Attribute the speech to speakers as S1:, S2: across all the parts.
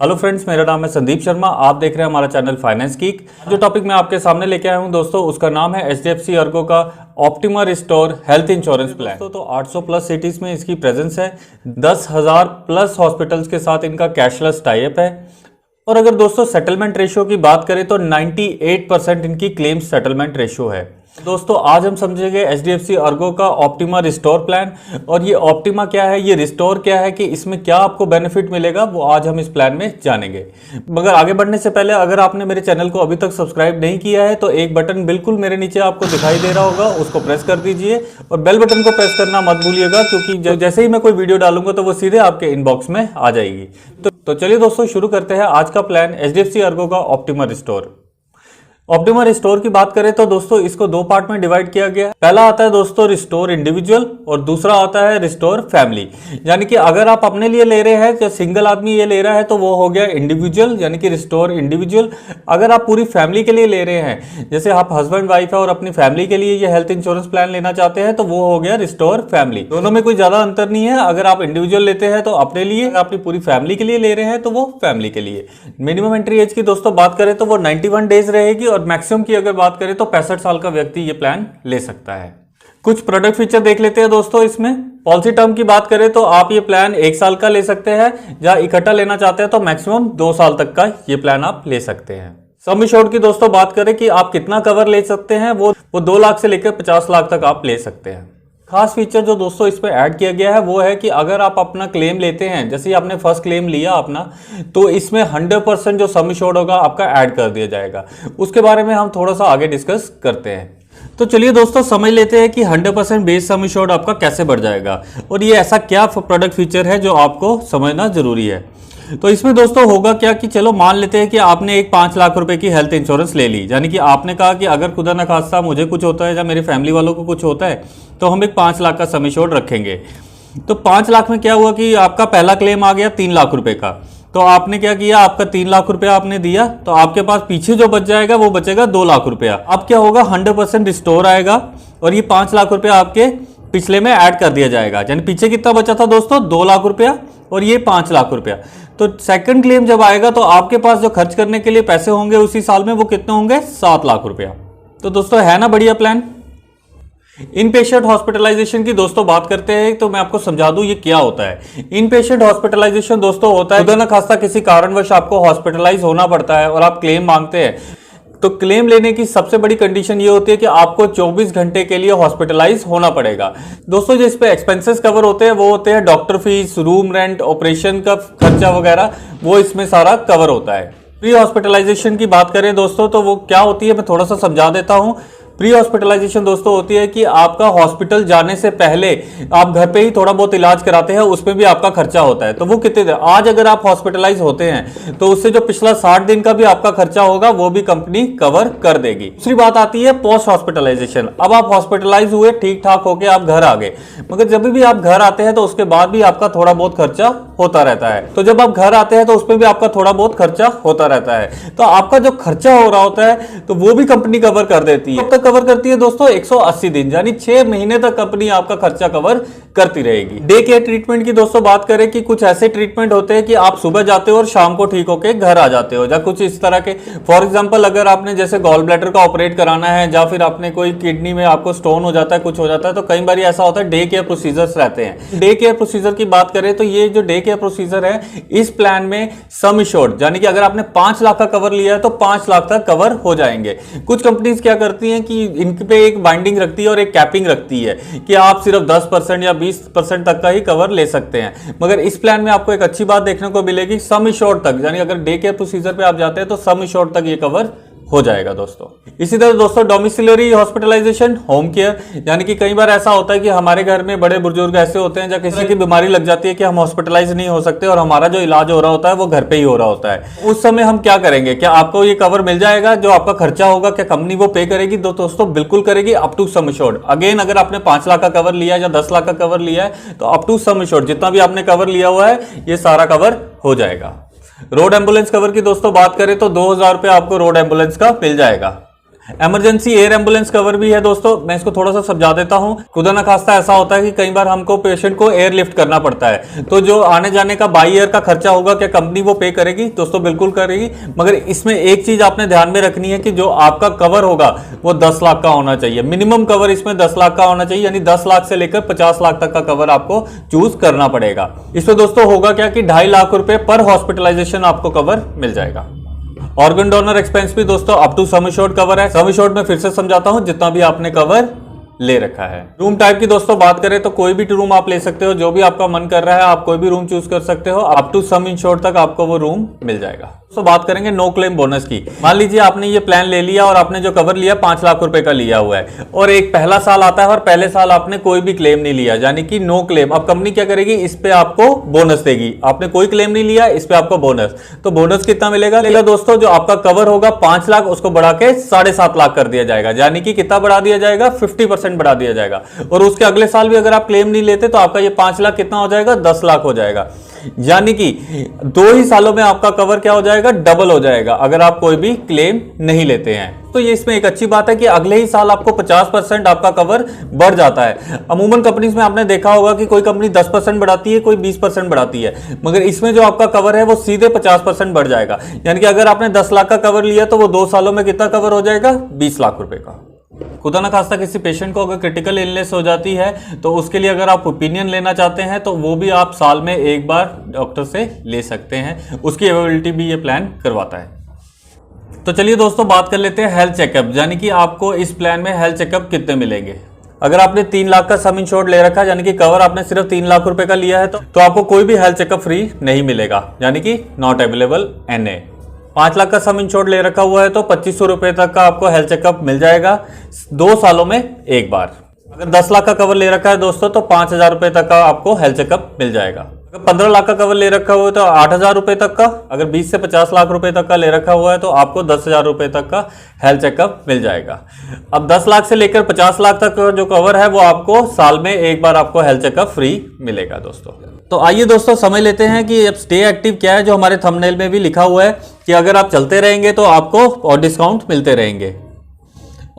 S1: Hello friends, मेरा नाम है संदीप शर्मा। आप देख रहे हैं हमारा चैनल फाइनेंस कीक। जो टॉपिक मैं आपके सामने लेके आया हूं दोस्तों, उसका नाम है HDFC अर्गो का optima restore health insurance plan. तो 800 प्लस सिटीज में इसकी प्रेजेंस है। 10,000 प्लस हॉस्पिटल्स के साथ इनका कैशलेस टाई अप है। और अगर दोस्तों सेटलमेंट रेशियो की बात करें तो 98% इनकी क्लेम सेटलमेंट रेशियो है। दोस्तों आज हम समझेंगे HDFC अर्गो का ऑप्टिमा रिस्टोर प्लान। और ये ऑप्टिमा क्या है, ये रिस्टोर क्या है, कि इसमें क्या आपको बेनिफिट मिलेगा, वो आज हम इस प्लान में जानेंगे। मगर आगे बढ़ने से पहले अगर आपने मेरे चैनल को अभी तक सब्सक्राइब नहीं किया है तो एक बटन बिल्कुल मेरे नीचे आपको दिखाई दे रहा होगा, उसको प्रेस कर दीजिए और बेल बटन को प्रेस करना मत भूलिएगा, क्योंकि जैसे ही मैं कोई वीडियो डालूंगा तो वो सीधे आपके इनबॉक्स में आ जाएगी। तो चलिए दोस्तों शुरू करते हैं आज का प्लान HDFC अर्गो का ऑप्टिमा रिस्टोर। ऑप्टिमा रिस्टोर की बात करें तो दोस्तों इसको दो पार्ट में डिवाइड किया गया है। पहला आता है दोस्तों रिस्टोर इंडिविजुअल और दूसरा आता है रिस्टोर फैमिली। यानी कि अगर आप अपने लिए ले रहे हैं, जो सिंगल आदमी ये ले रहा है, तो वो हो गया इंडिविजुअल, यानी कि रिस्टोर इंडिविजुअल। अगर आप पूरी फैमिली के लिए ले रहे हैं, जैसे आप हस्बैंड वाइफ है और अपनी फैमिली के लिए ये हेल्थ इंश्योरेंस प्लान लेना चाहते हैं, तो वो हो गया रिस्टोर फैमिली। दोनों में कोई ज्यादा अंतर नहीं है। अगर आप इंडिविजुअल लेते हैं तो अपने लिए, अपनी पूरी फैमिली के लिए ले रहे हैं तो वो फैमिली के लिए। मिनिमम एंट्री एज की दोस्तों बात करें तो वो 91 डेज रहेगी और मैक्सिमम की अगर बात करें तो 65 साल का व्यक्ति ये प्लान ले सकता है। कुछ प्रोडक्ट फीचर देख लेते हैं दोस्तों। इसमें पॉलिसी टर्म की बात करें तो आप ये प्लान 1 साल का ले सकते हैं, या इकट्ठा लेना चाहते हैं तो मैक्सिमम 2 साल तक का ये प्लान आप ले सकते हैं। सम एश्योर्ड की दोस्तों बात करें कि आप कितना कवर ले सकते हैं, वो 2 लाख से लेकर 50 लाख तक आप ले सकते हैं। खास फीचर जो दोस्तों इस पे ऐड किया गया है वो है कि अगर आप अपना क्लेम लेते हैं, जैसे ही आपने फर्स्ट क्लेम लिया अपना, तो इसमें 100% जो सम एश्योर्ड होगा आपका ऐड कर दिया जाएगा। उसके बारे में हम थोड़ा सा आगे डिस्कस करते हैं। तो चलिए दोस्तों समझ लेते हैं कि 100% बेस सम एश्योर्ड आपका कैसे बढ़ जाएगा और ये ऐसा क्या प्रोडक्ट फीचर है जो आपको समझना जरूरी है। तो इसमें दोस्तों होगा क्या कि चलो मान लेते हैं कि आपने एक 5 लाख रुपए की हेल्थ इंश्योरेंस ले ली। यानी कि आपने कहा कि अगर खुदा न खास्ता मुझे कुछ होता है या मेरी फैमिली वालों को कुछ होता है तो हम एक 5 लाख का सम एश्योर्ड रखेंगे। तो 5 लाख में क्या हुआ कि आपका पहला क्लेम आ गया 3 लाख रुपए का। तो आपने क्या किया, आपका 3 लाख रुपया आपने दिया, तो आपके पास पीछे जो बच जाएगा वो बचेगा 2 लाख रुपया। अब क्या होगा, 100% रिस्टोर आएगा और ये 5 लाख रुपया आपके पिछले में ऐड कर दिया जाएगा। यानी पीछे कितना बचा था दोस्तों, 2 लाख रुपया और ये 5 लाख रुपया। तो सेकंड क्लेम जब आएगा तो आपके पास जो खर्च करने के लिए पैसे होंगे उसी साल में, वो कितने होंगे, 7 लाख रुपया। तो दोस्तों है ना बढ़िया प्लान। इन पेशेंट हॉस्पिटलाइजेशन की दोस्तों बात करते हैं तो मैं आपको समझा दूं ये क्या होता है। इन पेशेंट हॉस्पिटलाइजेशन दोस्तों होता है खुदा न खास्ता किसी कारणवश आपको हॉस्पिटलाइज होना पड़ता है और आप क्लेम मांगते हैं, तो क्लेम लेने की सबसे बड़ी कंडीशन ये होती है कि आपको 24 घंटे के लिए हॉस्पिटलाइज होना पड़ेगा। दोस्तों जो इस पे एक्सपेंसेस कवर होते हैं वो होते हैं doctor fees, room rent, operation का खर्चा वगैरह, वो इसमें सारा कवर होता है। प्री हॉस्पिटलाइजेशन की बात करें दोस्तों तो वो क्या होती है, मैं थोड़ा सा समझा देता हूं। प्री हॉस्पिटलाइजेशन दोस्तों होती है कि आपका हॉस्पिटल जाने से पहले आप घर पे ही थोड़ा बहुत इलाज कराते हैं, उसमें भी आपका खर्चा होता है। तो वो कितने दिन, आज अगर आप हॉस्पिटलाइज होते हैं तो उससे जो पिछला 60 दिन का भी आपका खर्चा होगा वो भी कंपनी कवर कर देगी। दूसरी बात आती है पोस्ट हॉस्पिटलाइजेशन। अब आप हॉस्पिटलाइज हुए, ठीक ठाक होके आप घर आ गए, मगर जब भी आप घर आते हैं तो उसके बाद भी आपका थोड़ा बहुत खर्चा होता रहता है। तो जब आप घर आते हैं तो उसमें भी आपका थोड़ा बहुत खर्चा होता रहता है। तो आपका जो खर्चा हो रहा होता है तो वो भी कंपनी कवर कर देती है। कवर करती है दोस्तों 180 दिन, यानी 6 महीने तक कंपनी आपका खर्चा कवर करती रहेगी। डे केयर ट्रीटमेंट की दोस्तों बात करें कि कुछ ऐसे ट्रीटमेंट होते हैं कि आप सुबह जाते हो और शाम को ठीक होके घर आ जाते हो, या कुछ इस तरह के। फॉर एग्जांपल अगर आपने जैसे गॉल ब्लैडर का ऑपरेट कराना है, या फिर आपने कोई किडनी में आपको स्टोन हो जाता है, कुछ हो जाता है, तो कई बार ऐसा होता है डे केयर प्रोसीजर्स रहते हैं। डे केयर प्रोसीजर की बात करें तो ये जो डे केयर प्रोसीजर है इस प्लान में सम एश्योर्ड, यानी कि अगर आपने 5 लाख का कवर लिया है तो 5 लाख तक कवर हो जाएंगे। कुछ कंपनीज क्या करती हैं कि इन पे एक बाइंडिंग रखती है और एक कैपिंग रखती है कि आप सिर्फ 10% या 20% तक का ही कवर ले सकते हैं। मगर इस प्लान में आपको एक अच्छी बात देखने को मिलेगी, सम एश्योर्ड तक, यानी अगर डे केयर प्रोसीजर पे आप जाते हैं तो सम एश्योर्ड तक ये कवर हो जाएगा दोस्तों। इसी तरह दोस्तों डोमिसिलरी हॉस्पिटलाइजेशन, होम केयर, यानी कि कई बार ऐसा होता है कि हमारे घर में बड़े बुजुर्ग ऐसे होते हैं जब किसी की बीमारी लग जाती है कि हम हॉस्पिटलाइज नहीं हो सकते और हमारा जो इलाज हो रहा होता है वो घर पे ही हो रहा होता है। उस समय हम क्या करेंगे, क्या आपको ये कवर मिल जाएगा? जो आपका खर्चा होगा क्या कंपनी वो पे करेगी? दोस्तों बिल्कुल करेगी, up to sum assured. Again अगर आपने 5 लाख का कवर लिया है या 10 लाख का कवर लिया है तो अप टू सम एश्योर्ड जितना भी आपने कवर लिया हुआ है ये सारा कवर हो जाएगा। रोड एम्बुलेंस कवर की दोस्तों बात करें तो 2000 रुपये आपको रोड एम्बुलेंस का मिल जाएगा। इमरजेंसी एयर एम्बुलेंस कवर भी है दोस्तों। मैं इसको थोड़ा सा समझा देता हूं। खुदा ना खास्ता ऐसा होता है कि कई बार हमको पेशेंट को एयर लिफ्ट करना पड़ता है, तो जो आने जाने का बाई एयर का खर्चा होगा क्या कंपनी वो पे करेगी? दोस्तों बिल्कुल करेगी, मगर इसमें एक चीज आपने ध्यान में रखनी है कि जो आपका कवर होगा वो 10 लाख का होना चाहिए। मिनिमम कवर इसमें 10 लाख का होना चाहिए, यानी 10 लाख से लेकर 50 लाख तक का कवर आपको चूज करना पड़ेगा। इसमें दोस्तों होगा क्या कि 2.5 लाख रुपए पर हॉस्पिटलाइजेशन आपको कवर मिल जाएगा। ऑर्गन डोनर एक्सपेंस भी दोस्तों up to sum assured cover है। सम एश्योर्ड में फिर से समझाता हूं, जितना भी आपने कवर ले रखा है। रूम टाइप की दोस्तों बात करें तो कोई भी रूम आप ले सकते हो, जो भी आपका मन कर रहा है आप कोई भी रूम चूज कर सकते हो। अप टू सम इंश्योर्ड तक आपको वो रूम मिल जाएगा। तो बात करेंगे नो क्लेम बोनस की। मान लीजिए आपने ये प्लान ले लिया और आपने जो कवर लिया 5 लाख रुपए का लिया हुआ है, और एक पहला साल आता है और पहले साल आपने कोई भी क्लेम नहीं लिया, यानी कि नो क्लेम। अब कंपनी क्या करेगी, इस पे आपको बोनस देगी। आपने कोई क्लेम नहीं लिया, इस पे आपको बोनस। तो बोनस कितना मिलेगा दोस्तों, जो आपका कवर होगा 5 लाख उसको बढ़ा के 7.5 लाख कर दिया जाएगा, यानी कि कितना बढ़ा दिया जाएगा, 50% बढ़ा दिया जाएगा। और उसके अगले साल भी अगर आप क्लेम नहीं लेते तो आपका ये 5 लाख कितना हो जाएगा, 10 लाख हो जाएगा। यानी कि 2 ही सालों में आपका कवर क्या हो जाएगा, डबल हो जाएगा, अगर आप कोई भी क्लेम नहीं लेते हैं। तो ये इसमें एक अच्छी बात है कि अगले ही साल आपको 50% आपका कवर बढ़ जाता है। अमूमन कंपनीज में आपने देखा होगा कि कोई कंपनी 10% बढ़ाती है, कोई 20% बढ़ाती है, मगर इसमें जो आपका कवर है वो सीधे 50% बढ़ जाएगा। यानी कि अगर आपने 10 लाख का कवर लिया तो वो 2 सालों में कितना कवर हो जाएगा, 20 लाख रुपए का। खुदा ना खास्ता किसी पेशेंट को अगर क्रिटिकल इलनेस हो जाती है तो उसके लिए अगर आप ओपिनियन लेना चाहते हैं तो वो भी आप साल में एक बार डॉक्टर से ले सकते हैं, उसकी अवेलेबिलिटी भी ये प्लान करवाता है। तो चलिए दोस्तों बात कर लेते हैं हेल्थ चेकअप, यानी कि आपको इस प्लान में हेल्थ चेकअप कितने मिलेंगे। अगर आपने 3 लाख का सम इंश्योर्ड ले रखा है, यानी कि कवर आपने सिर्फ 3 लाख रुपए का लिया है, तो आपको कोई भी हेल्थ चेकअप फ्री नहीं मिलेगा, यानी कि नॉट अवेलेबल NA। 5 लाख का सम इंश्योर्ड ले रखा हुआ है तो 2500 रुपए तक का आपको हेल्थ चेकअप मिल जाएगा 2 सालों में एक बार। अगर 10 लाख का कवर ले रखा है दोस्तों तो 5000 रुपए तक का आपको हेल्थ चेकअप मिल जाएगा। अगर 15 लाख का कवर ले रखा हुआ है तो 8000 रुपए तक का। अगर 20 से 50 लाख रुपए तक का ले रखा हुआ है तो आपको 10,000 रुपए तक का हेल्थ चेकअप मिल जाएगा। अब 10 लाख से लेकर 50 लाख तक का जो कवर है वो आपको साल में एक बार आपको हेल्थ चेकअप फ्री मिलेगा दोस्तों। तो आइए दोस्तों समझ लेते हैं कि अब स्टे एक्टिव क्या है, जो हमारे थंबनेल में भी लिखा हुआ है कि अगर आप चलते रहेंगे तो आपको और डिस्काउंट मिलते रहेंगे।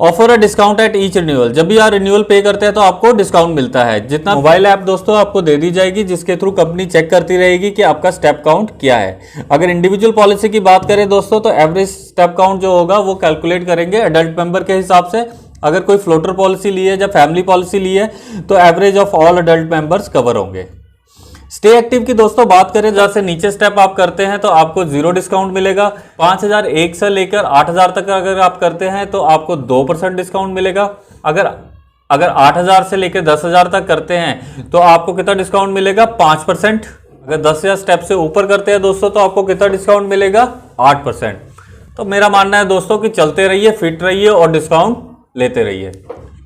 S1: Offer a discount at each renewal, जब भी आप रिन्यूअल पे करते हैं तो आपको डिस्काउंट मिलता है। जितना मोबाइल ऐप दोस्तों आपको दे दी जाएगी, जिसके थ्रू कंपनी चेक करती रहेगी कि आपका स्टेप काउंट क्या है। अगर इंडिविजुअल पॉलिसी की बात करें दोस्तों तो एवरेज स्टेप काउंट जो होगा वो कैलकुलेट करेंगे अडल्ट मेंबर के हिसाब से। अगर कोई फ्लोटर पॉलिसी ली है या फैमिली पॉलिसी ली है तो average of all adult members cover होंगे। स्टे एक्टिव की दोस्तों बात करें, जैसे नीचे स्टेप आप करते हैं तो आपको 0 डिस्काउंट मिलेगा। 5001 से लेकर 8000 तक अगर आप करते हैं तो आपको 2% डिस्काउंट मिलेगा। अगर 8000 से लेकर 10,000 तक करते हैं तो आपको कितना डिस्काउंट मिलेगा, 5%। अगर 10,000 स्टेप से ऊपर करते हैं दोस्तों तो आपको कितना डिस्काउंट मिलेगा, 8%। तो मेरा मानना है दोस्तों कि चलते रहिए, फिट रहिए और डिस्काउंट लेते रहिए।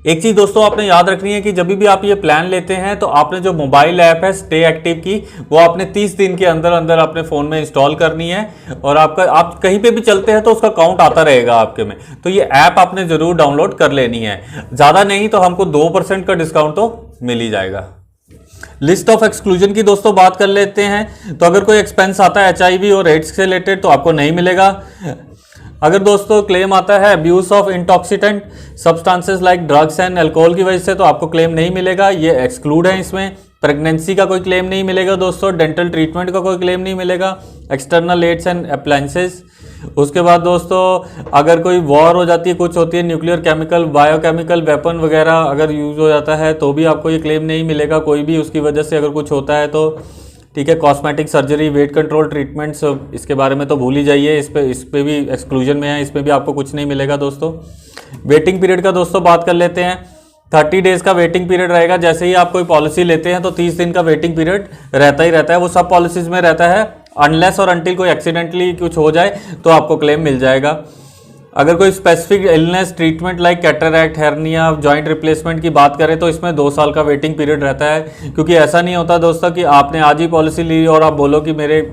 S1: एक चीज दोस्तों आपने याद रखनी है कि जब भी आप ये प्लान लेते हैं तो आपने जो मोबाइल ऐप है स्टे एक्टिव की वो आपने 30 दिन के अंदर अंदर अपने फोन में इंस्टॉल करनी है, और आप कहीं पे भी चलते हैं तो उसका काउंट आता रहेगा आपके में। तो ये ऐप आपने जरूर डाउनलोड कर लेनी है, ज्यादा नहीं तो हमको 2% का डिस्काउंट तो मिल ही जाएगा। लिस्ट ऑफ एक्सक्लूजन की दोस्तों बात कर लेते हैं। तो अगर कोई एक्सपेंस आता है HIV और एड्स से रिलेटेड तो आपको नहीं मिलेगा। अगर दोस्तों क्लेम आता है abuse of intoxicant substances like drugs and alcohol की वजह से तो आपको क्लेम नहीं मिलेगा, ये एक्सक्लूड है इसमें। प्रेगनेंसी का कोई क्लेम नहीं मिलेगा दोस्तों। डेंटल ट्रीटमेंट का कोई क्लेम नहीं मिलेगा। External aids and appliances. उसके बाद दोस्तों अगर कोई वॉर हो जाती है, कुछ होती है, न्यूक्लियर, केमिकल, बायोकेमिकल वेपन वगैरह अगर यूज हो जाता है तो भी आपको ये क्लेम नहीं मिलेगा, कोई भी उसकी वजह से अगर कुछ होता है तो। ठीक है, cosmetic surgery, weight control treatments, इसके बारे में तो भूल ही जाइए, इस पे भी एक्सक्लूजन में है, इसमें भी आपको कुछ नहीं मिलेगा दोस्तों। वेटिंग पीरियड का दोस्तों बात कर लेते हैं। 30 डेज का वेटिंग पीरियड रहेगा। जैसे ही आप कोई पॉलिसी लेते हैं तो 30 दिन का वेटिंग पीरियड रहता ही रहता है, वो सब पॉलिसीज में रहता है। अनलेस और अनटिल कोई एक्सीडेंटली कुछ हो जाए तो आपको क्लेम मिल जाएगा। अगर कोई specific illness treatment like cataract, hernia, joint replacement की बात करें तो इसमें 2 साल का वेटिंग पीरियड रहता है, क्योंकि ऐसा नहीं होता दोस्तों कि आपने आज ही पॉलिसी ली और आप बोलो कि मेरे,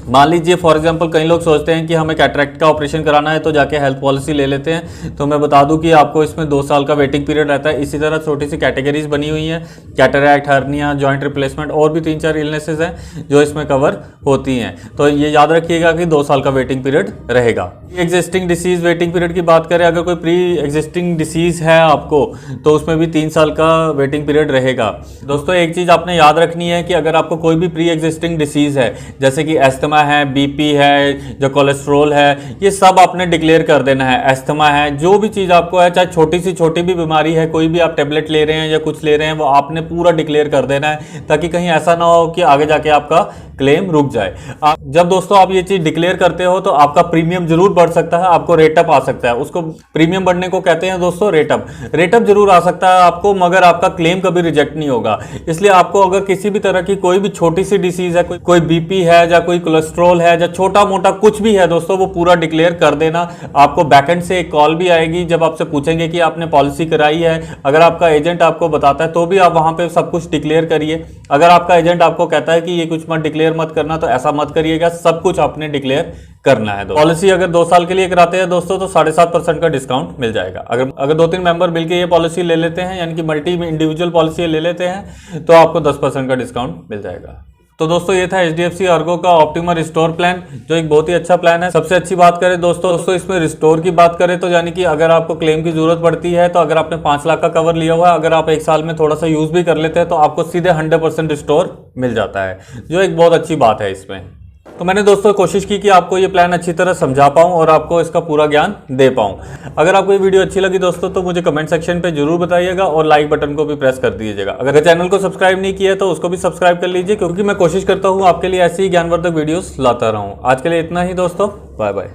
S1: मान लीजिए फॉर एग्जांपल कई लोग सोचते हैं कि हमें कैटरैक्ट का ऑपरेशन कराना है तो जाके हेल्थ पॉलिसी ले लेते हैं। तो मैं बता दूं कि आपको इसमें 2 साल का वेटिंग पीरियड रहता है। इसी तरह छोटी सी कैटेगरीज बनी हुई हैं, कैटरैक्ट, हर्निया, जॉइंट रिप्लेसमेंट, और भी 3-4 इलनेसेस हैं जो इसमें कवर होती हैं। तो ये याद रखिएगा कि 2 साल का वेटिंग पीरियड रहेगा। एग्जिस्टिंग डिसीज वेटिंग पीरियड की बात करें, अगर कोई प्री एग्जिस्टिंग डिसीज है आपको तो उसमें भी 3 साल का वेटिंग पीरियड रहेगा। दोस्तों एक चीज़ आपने याद रखनी है कि अगर आपको कोई भी प्री एग्जिस्टिंग डिसीज है, जैसे कि एस्थमा है, बीपी है, जो कोलेस्ट्रोल है, ये सब आपने डिक्लेयर कर देना है। एस्थमा है, जो भी चीज़ आपको है, चाहे छोटी से छोटी भी बीमारी है, कोई भी आप टेबलेट ले रहे हैं या कुछ ले रहे हैं, वो आपने पूरा डिक्लेयर कर देना है, ताकि कहीं ऐसा ना हो कि आगे जाके आपका क्लेम रुक जाए। जब दोस्तों आप ये चीज डिक्लेयर करते हो तो आपका प्रीमियम जरूर बढ़ सकता है, आपको रेटअप आ सकता है। उसको प्रीमियम बढ़ने को कहते हैं दोस्तों रेटअप। रेटअप जरूर आ सकता है आपको, मगर आपका क्लेम कभी रिजेक्ट नहीं होगा। इसलिए आपको अगर किसी भी तरह की कोई भी छोटी सी डिसीज है, कोई बीपी है या कोई कोलेस्ट्रॉल है या छोटा मोटा कुछ भी है दोस्तों, वो पूरा डिक्लेयर कर देना। आपको बैकएंड से एक कॉल भी आएगी, जब आपसे पूछेंगे कि आपने पॉलिसी कराई है, अगर आपका एजेंट आपको बताता है तो भी आप वहां पे सब कुछ डिक्लेयर करिए। अगर आपका एजेंट आपको कहता है कि ये कुछ मत डिक्लेयर मत करना, तो ऐसा मत करिएगा, सब कुछ आपने डिक्लेयर करना है। पॉलिसी अगर 2 साल के लिए कराते हैं दोस्तों तो 7.5% का डिस्काउंट मिल जाएगा। अगर 2-3 मेंबर मिलकर ये पॉलिसी ले लेते हैं, यानी कि मल्टी इंडिविजुअल पॉलिसी ले लेते हैं, तो आपको 10% का डिस्काउंट मिल जाएगा। तो दोस्तों ये था HDFC अर्गो का ऑप्टिमा रिस्टोर प्लान, जो एक बहुत ही अच्छा प्लान है। सबसे अच्छी बात करें दोस्तों इसमें रिस्टोर की बात करें तो यानी कि अगर आपको क्लेम की जरूरत पड़ती है, तो अगर आपने 5 लाख का कवर लिया हुआ है, अगर आप 1 साल में थोड़ा सा यूज भी कर लेते हैं तो आपको सीधे 100% रिस्टोर मिल जाता है, जो एक बहुत अच्छी बात है इसमें। तो मैंने दोस्तों कोशिश की कि आपको ये प्लान अच्छी तरह समझा पाऊं और आपको इसका पूरा ज्ञान दे पाऊं। अगर आपको ये वीडियो अच्छी लगी दोस्तों तो मुझे कमेंट सेक्शन पे जरूर बताइएगा और लाइक बटन को भी प्रेस कर दीजिएगा। अगर चैनल को सब्सक्राइब नहीं किया है तो उसको भी सब्सक्राइब कर लीजिए, क्योंकि मैं कोशिश करता हूँ आपके लिए ऐसी ही ज्ञानवर्धक वीडियोस लाता रहूँ। आज के लिए इतना ही दोस्तों, बाय बाय।